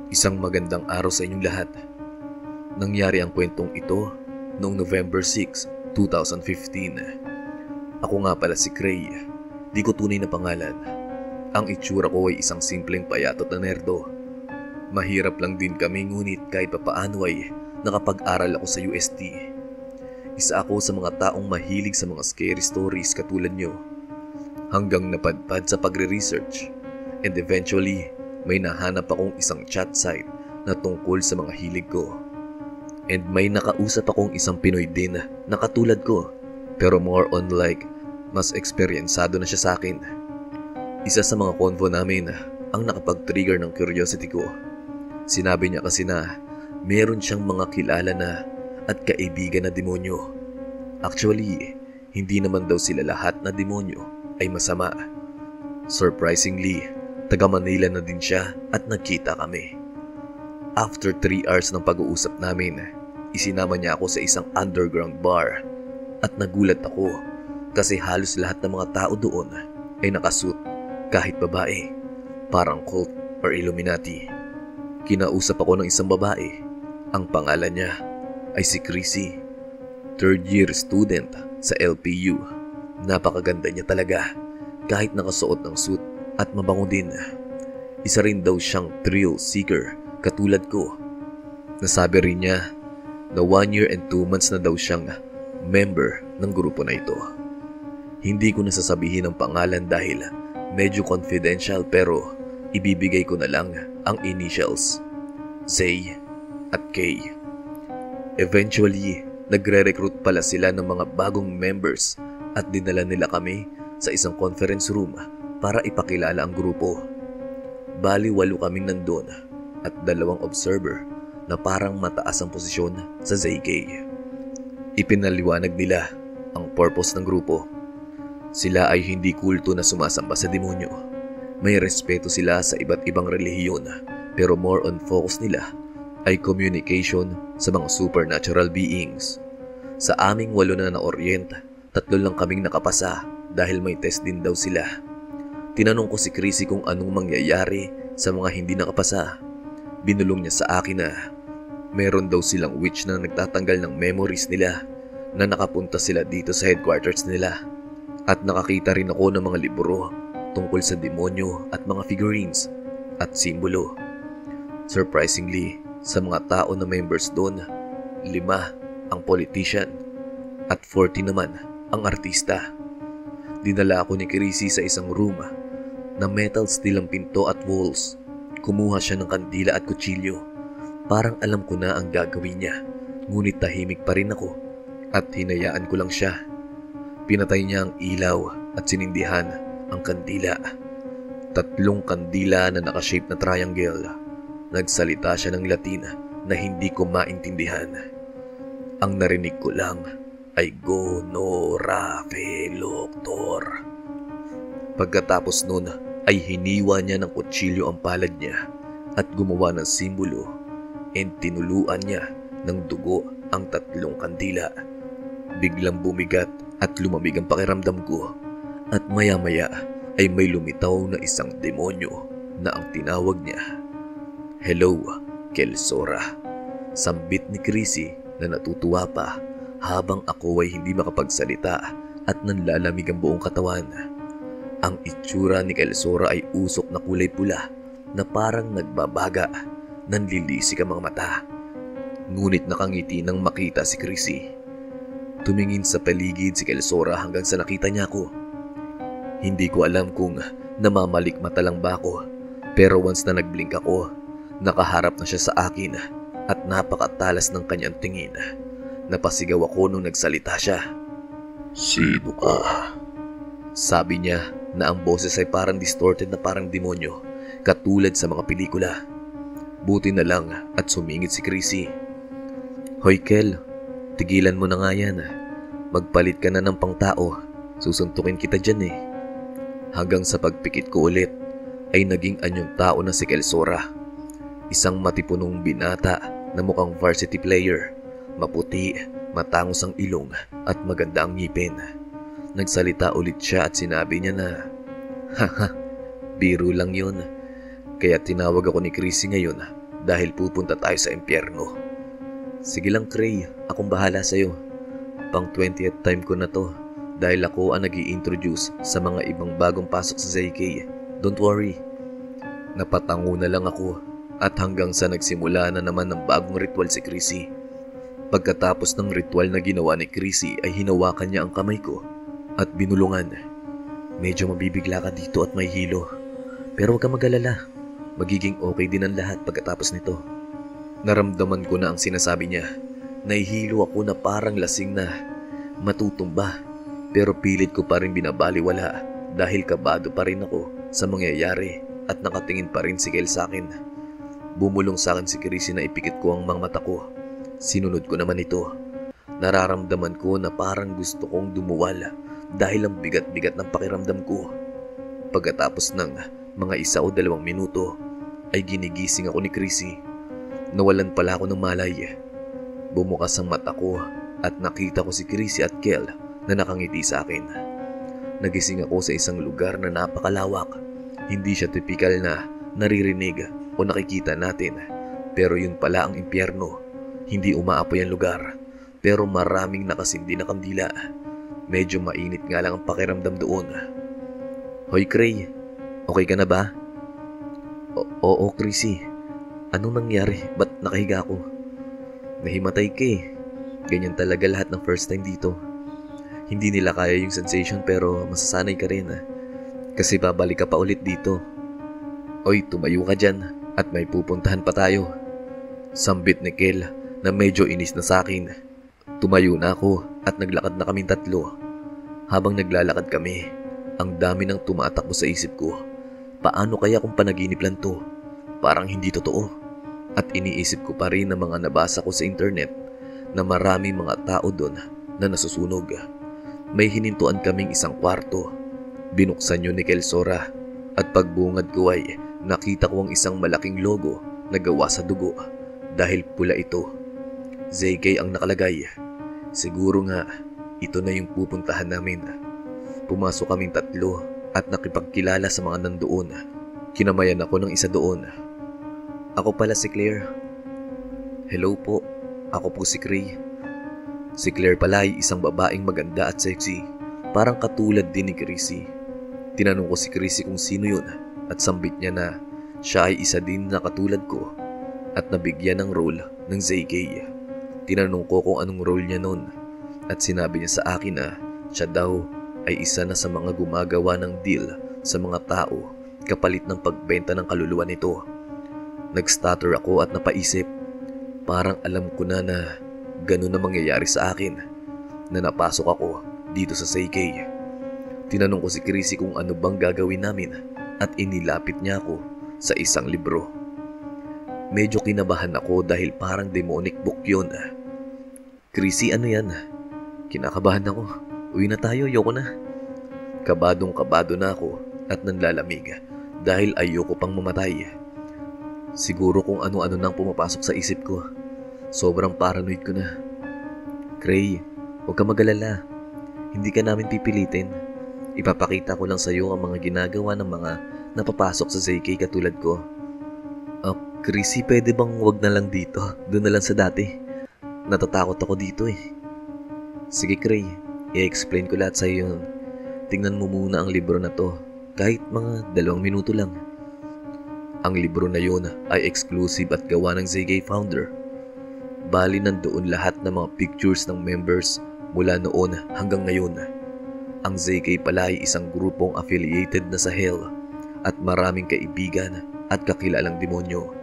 Isang magandang araw sa inyong lahat. Nangyari ang kwentong ito noong November 6, 2015. Ako nga pala si Cray, di ko tunay na pangalan. Ang itsura ko ay isang simpleng payatot na nerdo. Mahirap lang din kami ngunit kahit papaano ay nakapag-aral ako sa UST. Isa ako sa mga taong mahilig sa mga scary stories katulad nyo. Hanggang napadpad sa pagre-research and eventually may nahanap akong isang chat site na tungkol sa mga hilig ko. And may nakausap akong isang Pinoy din na katulad ko, pero more on like mas eksperyensado na siya sa akin. Isa sa mga convo namin ang nakapag-trigger ng curiosity ko. Sinabi niya kasi na meron siyang mga kilala na at kaibigan na demonyo. Actually, hindi naman daw sila lahat na demonyo ay masama. Surprisingly, taga Manila na din siya at nagkita kami. After 3 hours ng pag-uusap namin, isinama niya ako sa isang underground bar at nagulat ako kasi halos lahat ng mga tao doon ay nakasuit kahit babae, parang cult or Illuminati. Kinausap ako ng isang babae. Ang pangalan niya ay si Chrissy, 3rd year student sa LPU. Napakaganda niya talaga kahit nakasuot ng suit at mabango din. Isa rin daw siyang thrill seeker katulad ko. Nasabi rin niya na 1 year and 2 months na daw siyang member ng grupo na ito. Hindi ko nasasabihin ang pangalan dahil medyo confidential pero ibibigay ko na lang ang initials, Z at K. Eventually, nagre-recruit pala sila ng mga bagong members at dinala nila kami sa isang conference room para ipakilala ang grupo. Bali 8 kaming nandun at 2 observer na parang mataas ang posisyon sa ZK. Ipinaliwanag nila ang purpose ng grupo. Sila ay hindi kulto na sumasamba sa demonyo. May respeto sila sa iba't ibang relihiyon pero more on focus nila ay communication sa mga supernatural beings. Sa aming 8 na na-orient, 3 lang kaming nakapasa dahil may test din daw sila. Tinanong ko si Chrissy kung anong mangyayari sa mga hindi nakapasa. Binulong niya sa akin na meron daw silang witch na nagtatanggal ng memories nila na nakapunta sila dito sa headquarters nila. At nakakita rin ako ng mga libro tungkol sa demonyo at mga figurines at simbolo. Surprisingly, sa mga tao na members doon, 5 ang politician at 40 naman ang artista. Dinala ako ni Chrissy sa isang room na metal steel ang pinto at walls. Kumuha siya ng kandila at kutsilyo. Parang alam ko na ang gagawin niya, ngunit tahimik pa rin ako at hinayaan ko lang siya. Pinatay niya ang ilaw at sinindihan ang kandila. 3 kandila na nakashape na triangle. Nagsalita siya ng Latin na hindi ko maintindihan. Ang narinig ko lang ay Gonorafeloctor. Pagkatapos nun ay hiniwa niya ng kutsilyo ang palad niya at gumawa ng simbolo and tinuluan niya ng dugo ang 3 kandila. Biglang bumigat at lumamig ang pakiramdam ko at maya-maya ay may lumitaw na isang demonyo na ang tinawag niya Hello, Kelsora. Sambit ni Chrissy na natutuwa pa habang ako ay hindi makapagsalita at nanlalamig ang buong katawan. Ang itsura ni Kelsora ay usok na kulay pula na parang nagbabaga, nanlilisik ang mga mata. Ngunit nakangiti nang makita si Chrissy. Tumingin sa paligid si Kelsora hanggang sa nakita niya ako. Hindi ko alam kung namamalikmata lang ba ako, pero once na nagblink ako, nakaharap na siya sa akin at napakatalas ng kanyang tingin. Napasigaw ako nung nagsalita siya. Sino ka? Sabi niya na ang boses ay parang distorted na parang demonyo, katulad sa mga pelikula. Buti na lang at sumingit si Chrissy. Hoy Kel, tigilan mo na nga yan. Magpalit ka na ng pangtao, susuntukin kita dyan eh. Hanggang sa pagpikit ko ulit, ay naging anyong tao na si Kelsora. Isang matipunong binata na mukhang varsity player, maputi, matangos ang ilong at maganda ang ngipin. Nagsalita ulit siya at sinabi niya na, Haha, biro lang yun. Kaya tinawag ako ni Chrissy ngayon dahil pupunta tayo sa impyerno. Sige lang Cray, akong bahala sa'yo. Pang 20th time ko na to dahil ako ang nag-i-introduce sa mga ibang bagong pasok sa ZK. Don't worry. Napatango na lang ako at hanggang sa nagsimula na naman ng bagong ritual si Chrissy. Pagkatapos ng ritual na ginawa ni Chrissy ay hinawakan niya ang kamay ko at binulungan. Medyo mabibigla ka dito at may hilo. Pero huwag kang mag-alala. Magiging okay din ang lahat pagkatapos nito. Naramdaman ko na ang sinasabi niya. Nahihilo ako na parang lasing na matutumba. Pero pilit ko pa rin binabaliwala dahil kabado pa rin ako sa mangyayari at nakatingin pa rin si Kel sa akin. Bumulong sa akin si Chrissy na ipikit ko ang mga mata ko. Sinunod ko naman ito. Nararamdaman ko na parang gusto kong dumuwal dahil ang bigat-bigat ng pakiramdam ko. Pagkatapos ng mga 1 o 2 minuto ay ginigising ako ni Chrissy. Nawalan pala ako ng malay. Bumukas ang mata ko at nakita ko si Chrissy at Kel na nakangiti sa akin. Nagising ako sa isang lugar na napakalawak. Hindi siya tipikal na naririnig o nakikita natin. Pero yun pala ang impyerno. Hindi umaapoy ang lugar, pero maraming nakasindi na kandila. Medyo mainit nga lang ang pakiramdam doon. Hoy Cray, okay ka na ba? Oo Chrissy. Anong nangyari? Ba't nakahiga ako? Nahimatay ka eh. Ganyan talaga lahat ng first time dito. Hindi nila kaya yung sensation pero masasanay ka rin. Kasi babalik ka pa ulit dito. Oy, tumayo ka dyan at may pupuntahan pa tayo. Sambit ni Kel na medyo inis na sa akin. Tumayo na ako at naglakad na kaming 3. Habang naglalakad kami, ang dami nang tumatakbo sa isip ko. Paano kaya kung panaginip lang to? Parang hindi totoo. At iniisip ko pa rin ang mga nabasa ko sa internet na maraming mga tao doon na nasusunog. May hinintuan kaming isang kwarto. Binuksan yun ni Kelsora at pagbungad ko ay nakita ko ang isang malaking logo na gawa sa dugo dahil pula ito. ZK ang nakalagay. Siguro nga ito na yung pupuntahan namin. Pumasok kaming 3 at nakipagkilala sa mga nandoon. Kinamayan ako ng isa doon. Ako pala si Claire. Hello po, ako po si Cray. Si Claire pala ay isang babaeng maganda at sexy. Parang katulad din ni Chrissy. Tinanong ko si Chrissy kung sino yun at sambit niya na siya ay isa din na katulad ko at nabigyan ng role ng ZK. Tinanong ko kung anong role niya noon at sinabi niya sa akin na siya daw ay isa na sa mga gumagawa ng deal sa mga tao kapalit ng pagbenta ng kaluluwa nito. Nag-stutter ako at napaisip. Parang alam ko na ganun na mangyayari sa akin na napasok ako dito sa ZK. Tinanong ko si Chrissy kung ano bang gagawin namin at inilapit niya ako sa isang libro. Medyo kinabahan ako dahil parang demonic book yun. Chrissy, ano yan? Kinakabahan ako. Uwi na tayo, ayoko na. Kabadong-kabado na ako at nanlalamig dahil ayoko pang mamatay. Siguro kung ano-ano nang pumapasok sa isip ko. Sobrang paranoid ko na. Cray, huwag ka mag-alala. Hindi ka namin pipilitin. Ipapakita ko lang sa iyo ang mga ginagawa ng mga napapasok sa ZK katulad ko. Chrissy, pwede bang wag na lang dito? Doon na lang sa dati. Natatakot ako dito eh. Sige Cray, i-explain ko lahat sa iyo. Tingnan mo muna ang libro na to. Kahit mga 2 minuto lang. Ang libro na yun ay exclusive at gawa ng ZK founder. Bali nandoon lahat ng mga pictures ng members mula noon hanggang ngayon. Ang ZK pala ay isang grupong affiliated na sa Hell at maraming kaibigan at kakilalang demonyo.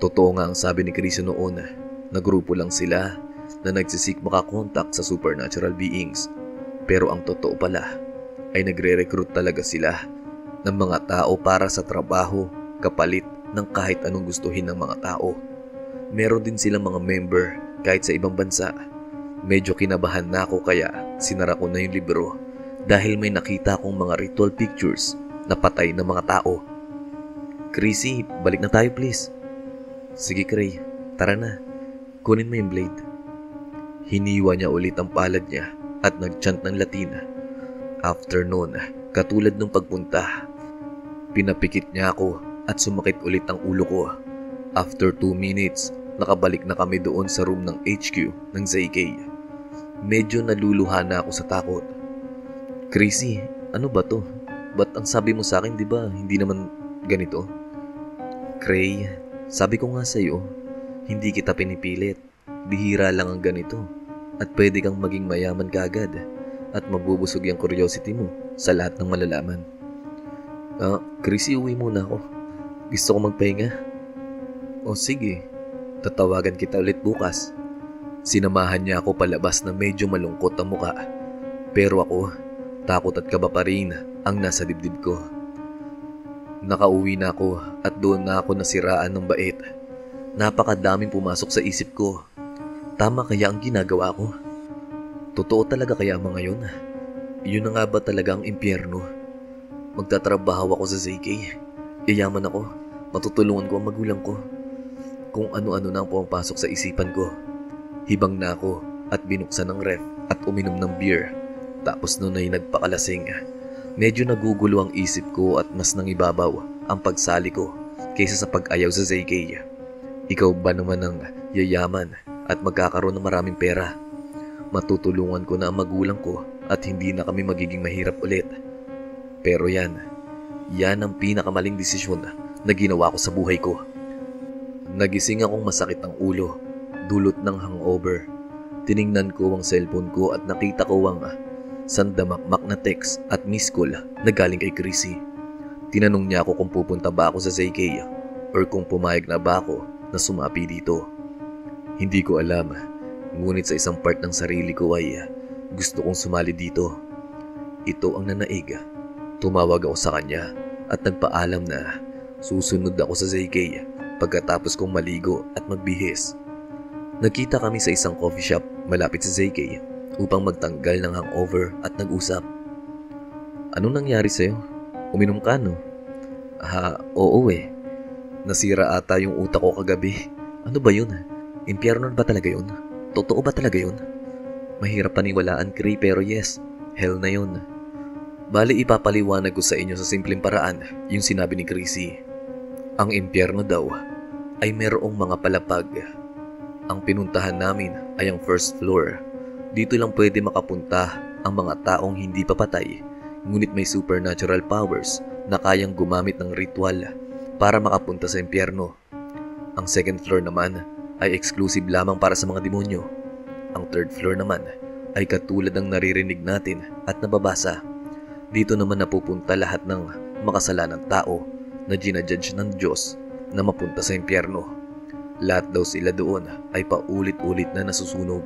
Totoo nga ang sabi ni Chrissy noon na grupo lang sila na nagsisik makakontak sa supernatural beings. Pero ang totoo pala ay nagre-recruit talaga sila ng mga tao para sa trabaho kapalit ng kahit anong gustuhin ng mga tao. Meron din silang mga member kahit sa ibang bansa. Medyo kinabahan na ako kaya sinara ko na yung libro dahil may nakita akong mga ritual pictures na patay ng mga tao. Chrissy, balik na tayo please. Sige Cray, tara na. Kunin mo yung blade. Hiniwa niya ulit ang palad niya at nag-chant ng Latin. After noon, katulad ng pagpunta, pinapikit niya ako at sumakit ulit ang ulo ko. After 2 minutes, nakabalik na kami doon sa room ng HQ ng ZK. Medyo naluluha na ako sa takot. Chrissy, ano ba to? Ba't ang sabi mo sa akin, di ba, hindi naman ganito? Cray, sabi ko nga sa'yo, hindi kita pinipilit. Bihira lang ang ganito. At pwede kang maging mayaman kaagad. At mabubusog yung curiosity mo sa lahat ng malalaman. Chrissy, uwi muna ako. Gusto ko magpahinga. O sige, tatawagan kita ulit bukas. Sinamahan niya ako palabas na medyo malungkot ang muka. Pero ako, takot at kaba pa rin ang nasa dibdib ko. Nakauwi na ako at doon na ako nasiraan ng bait. Napakadaming pumasok sa isip ko. Tama kaya ang ginagawa ko? Totoo talaga kaya ang mga yun? Yun na nga ba talaga ang impyerno? Magtatrabaho ako sa ZK. Yayaman ako. Matutulungan ko ang magulang ko. Kung ano-ano na ang pumapasok sa isipan ko. Hibang na ako at binuksan ng ref at uminom ng beer. Tapos noon ay nagpakalasing. Medyo nagugulo ang isip ko at mas nangibabaw ang pagsali ko kaysa sa pag-ayaw sa ZK. Ikaw ba naman ang yayaman at magkakaroon ng maraming pera? Matutulungan ko na ang magulang ko at hindi na kami magiging mahirap ulit. Pero yan ang pinakamaling desisyon na ginawa ko sa buhay ko. Nagising akong masakit ang ulo, dulot ng hangover. Tiningnan ko ang cellphone ko at nakita ko ang sandamakmak na text at missed call na galing kay Chrissy. Tinanong niya ako kung pupunta ba ako sa ZK or kung pumayag na ba ako na sumapi dito. Hindi ko alam, ngunit sa isang part ng sarili ko ay gusto kong sumali dito. Ito ang nanaig. Tumawag ako sa kanya at nagpaalam na susunod ako sa ZK pagkatapos kong maligo at magbihis. Nagkita kami sa isang coffee shop malapit sa ZK upang magtanggal ng hangover at nag-usap. Anong nangyari sa'yo? Uminom ka, no? Oo eh. Nasira ata yung utak ko kagabi. Ano ba yun? Impyerno ba talaga yun? Totoo ba talaga yun? Mahirap paniwalaan, Cray, pero yes, hell na yun. Bali ipapaliwanag ko sa inyo sa simpleng paraan yung sinabi ni Chrissy. Ang impyerno daw ay merong mga palapag. Ang pinuntahan namin ay ang first floor. Dito lang pwede makapunta ang mga taong hindi papatay, ngunit may supernatural powers na kayang gumamit ng ritual para makapunta sa impyerno. Ang second floor naman ay exclusive lamang para sa mga demonyo. Ang third floor naman ay katulad ng naririnig natin at nababasa. Dito naman napupunta lahat ng makasalanang tao na ginajudge ng Diyos na mapunta sa impyerno. Lahat daw sila doon ay paulit-ulit na nasusunog.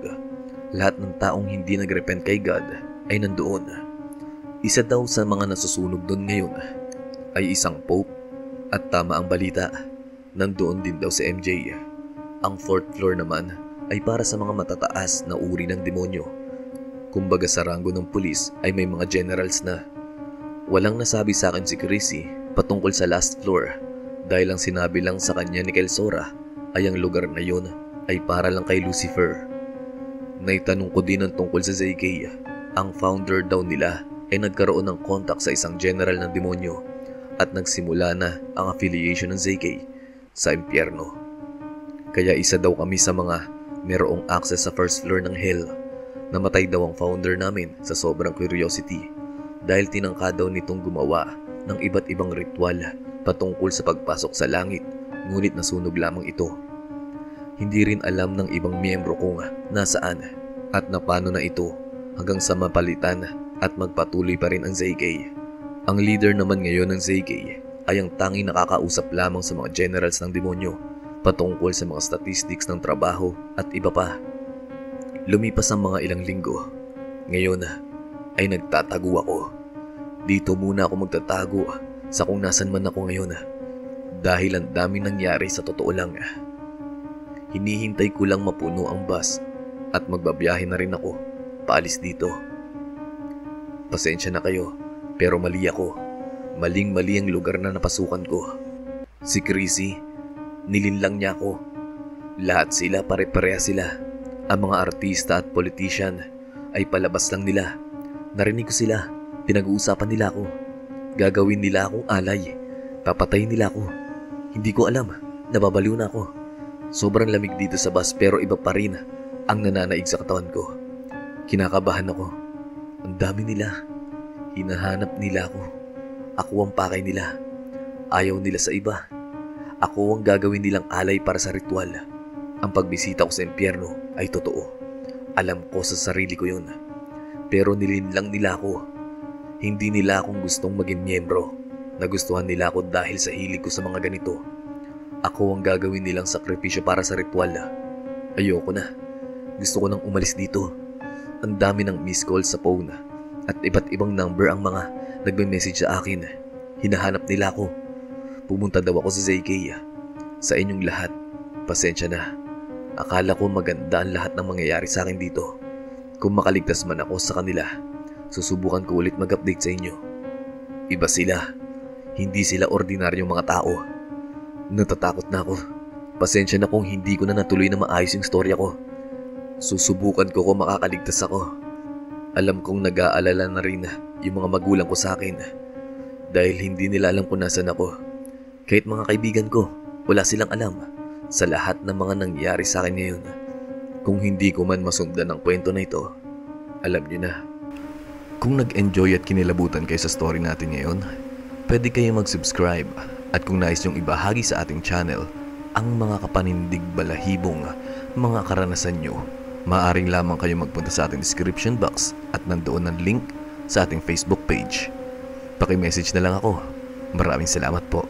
Lahat ng taong hindi nagrepent kay God ay nandoon. Isa daw sa mga nasusunog doon ngayon ay isang pope. At tama ang balita, nandoon din daw si MJ. Ang fourth floor naman ay para sa mga matataas na uri ng demonyo. Kumbaga sa ranggo ng pulis ay may mga generals na. Walang nasabi sa akin si Chrissy patungkol sa last floor dahil ang sinabi lang sa kanya ni Kelsora ay ang lugar na yon ay para lang kay Lucifer. Naitanong ko din ang tungkol sa ZK. Ang founder daw nila ay nagkaroon ng contact sa isang general ng demonyo at nagsimula na ang affiliation ng ZK sa impyerno. Kaya isa daw kami sa mga merong access sa first floor ng hell. Namatay daw ang founder namin sa sobrang curiosity dahil tinangka daw nitong gumawa ng iba't ibang ritual patungkol sa pagpasok sa langit, ngunit nasunog lamang ito. Hindi rin alam ng ibang miyembro kung nasaan at napano na ito hanggang sa mapalitan at magpatuloy pa rin ang ZK. Ang leader naman ngayon ng ZK ay ang tanging nakakausap lamang sa mga generals ng demonyo patungkol sa mga statistics ng trabaho at iba pa. Lumipas ang mga ilang linggo. Ngayon ay nagtatago ako. Dito muna ako magtatago sa kung nasan man ako ngayon dahil ang daming nangyari sa totoo lang. Hinihintay ko lang mapuno ang bus at magbabiyahe na rin ako paalis dito. Pasensya na kayo pero mali ako. Maling-mali ang lugar na napasukan ko. Si Chrissy, nilinlang niya ako. Lahat sila pare-pareha sila. Ang mga artista at politician ay palabas lang nila. Narinig ko sila, pinag-uusapan nila ako. Gagawin nila akong alay. Papatayin nila ako. Hindi ko alam Nababaliw na ako. Sobrang lamig dito sa bus pero iba pa rin ang nananaig sa katawan ko. Kinakabahan ako. Ang dami nila. Hinahanap nila ako. Ako ang pakay nila. Ayaw nila sa iba. Ako ang gagawin nilang alay para sa ritual. Ang pagbisita ko sa impyerno ay totoo. Alam ko sa sarili ko yun. Pero nilinlang nila ako. Hindi nila akong gustong maging miyembro. Nagustuhan nila ako dahil sa hilig ko sa mga ganito. Ako ang gagawin nilang sakripisyo para sa ritual. Ayoko na. Gusto ko nang umalis dito. Ang dami ng missed call sa phone at iba't ibang number ang mga nagme-message sa akin. Hinahanap nila ako. Pumunta daw ako sa ZK. Sa inyong lahat, pasensya na. Akala ko maganda ang lahat ng mangyayari sa akin dito. Kung makaligtas man ako sa kanila, susubukan ko ulit mag-update sa inyo. Iba sila. Hindi sila ordinaryong mga tao. Natatakot na ako. Pasensya na kung hindi ko na natuloy na maayos yung storya ko. Susubukan ko kung makakaligtas ako. Alam kong nag-aalala na rin yung mga magulang ko sa akin. Dahil hindi nila alam kung nasan ako. Kahit mga kaibigan ko, wala silang alam sa lahat ng mga nangyari sa akin ngayon. Kung hindi ko man masundan ang kwento na ito, alam niyo na. Kung nag-enjoy at kinilabutan kayo sa story natin ngayon, pwede kayong mag-subscribe at kung nais nyong ibahagi sa ating channel ang mga kapanindig balahibong mga karanasan nyo, maaaring lamang kayo magpunta sa ating description box at nandoon ang link sa ating Facebook page. Paki-message na lang ako. Maraming salamat po.